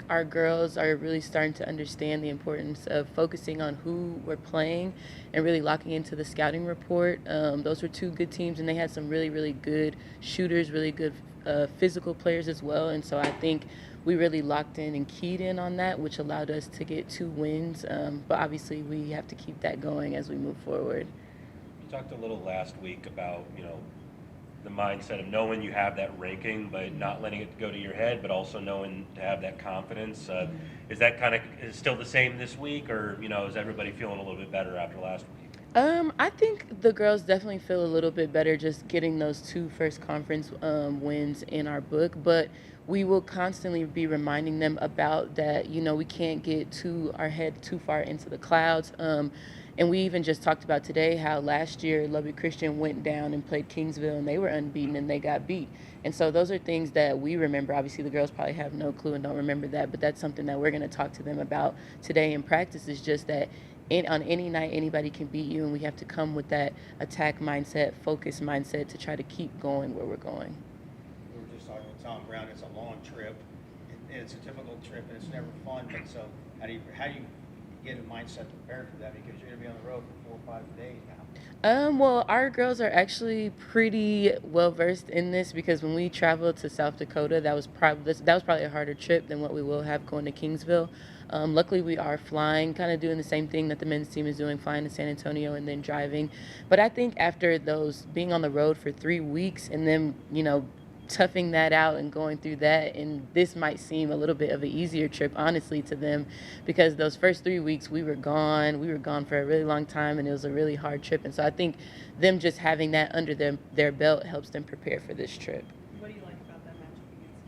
our girls are really starting to understand the importance of focusing on who we're playing and really locking into the scouting report. Those were two good teams, and they had some really, really good shooters, really good physical players as well. And so I think we really locked in and keyed in on that, which allowed us to get 2 wins. But obviously, we have to keep that going as we move forward. You talked a little last week about, the mindset of knowing you have that ranking, but not letting it go to your head, but also knowing to have that confidence. Is that is still the same this week, or, is everybody feeling a little bit better after last week? I think the girls definitely feel a little bit better just getting those 2 first conference wins in our book, but we will constantly be reminding them about that. We can't get our head too far into the clouds. And we even just talked about today how last year Lubbock Christian went down and played Kingsville, and they were unbeaten and they got beat. And so those are things that we remember. Obviously, the girls probably have no clue and don't remember that, but that's something that we're going to talk to them about today in practice. Is just that on any night anybody can beat you, and we have to come with that attack mindset, focus mindset to try to keep going where we're going. We were just talking with Tom Brown. It's a long trip, and it's a difficult trip, and it's never fun. But so, how do you get a mindset prepared for that? Because you're going to be on the road for 4 or 5 days now. Well, our girls are actually pretty well versed in this, because when we traveled to South Dakota, that was probably a harder trip than what we will have going to Kingsville. Luckily, we are flying, kind of doing the same thing that the men's team is doing, flying to San Antonio and then driving. But I think after those being on the road for 3 weeks and then toughing that out and going through that, and this might seem a little bit of an easier trip honestly to them, because those first 3 weeks we were gone for a really long time, and it was a really hard trip. And so I think them just having that under their belt helps them prepare for this trip. What do you like about that matchup against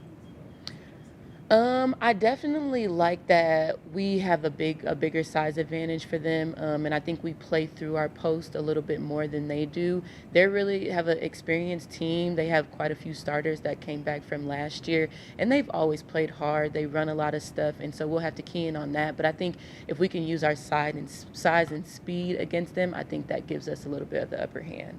Kingsville? I definitely like that we have a bigger size advantage for them, and I think we play through our post a little bit more than they do. They really have an experienced team. They have quite a few starters that came back from last year, and they've always played hard. They run a lot of stuff, and so we'll have to key in on that. But I think if we can use our size and speed against them, I think that gives us a little bit of the upper hand.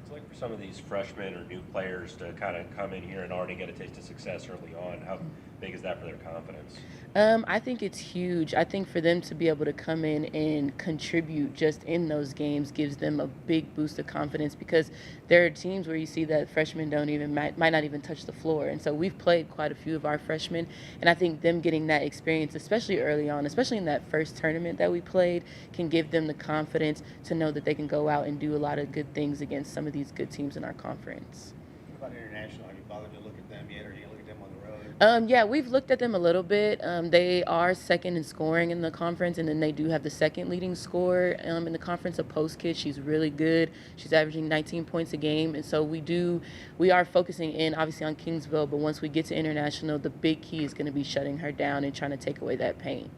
It's like for some of these freshmen or new players to kind of come in here and already get a taste of success early on. How big is that for their confidence? I think it's huge. I think for them to be able to come in and contribute just in those games gives them a big boost of confidence, because there are teams where you see that freshmen might not even touch the floor. And so we've played quite a few of our freshmen, and I think them getting that experience, especially early on, especially in that first tournament that we played, can give them the confidence to know that they can go out and do a lot of good things against some of these good teams in our conference. What about international? Have you bothered to look at them yet, or do you look at them on the road? Yeah, we've looked at them a little bit. They are second in scoring in the conference, and then they do have the second leading scorer in the conference, a post kid. She's really good. She's averaging 19 points a game, and so we are focusing in obviously on Kingsville. But once we get to international, the big key is going to be shutting her down and trying to take away that paint.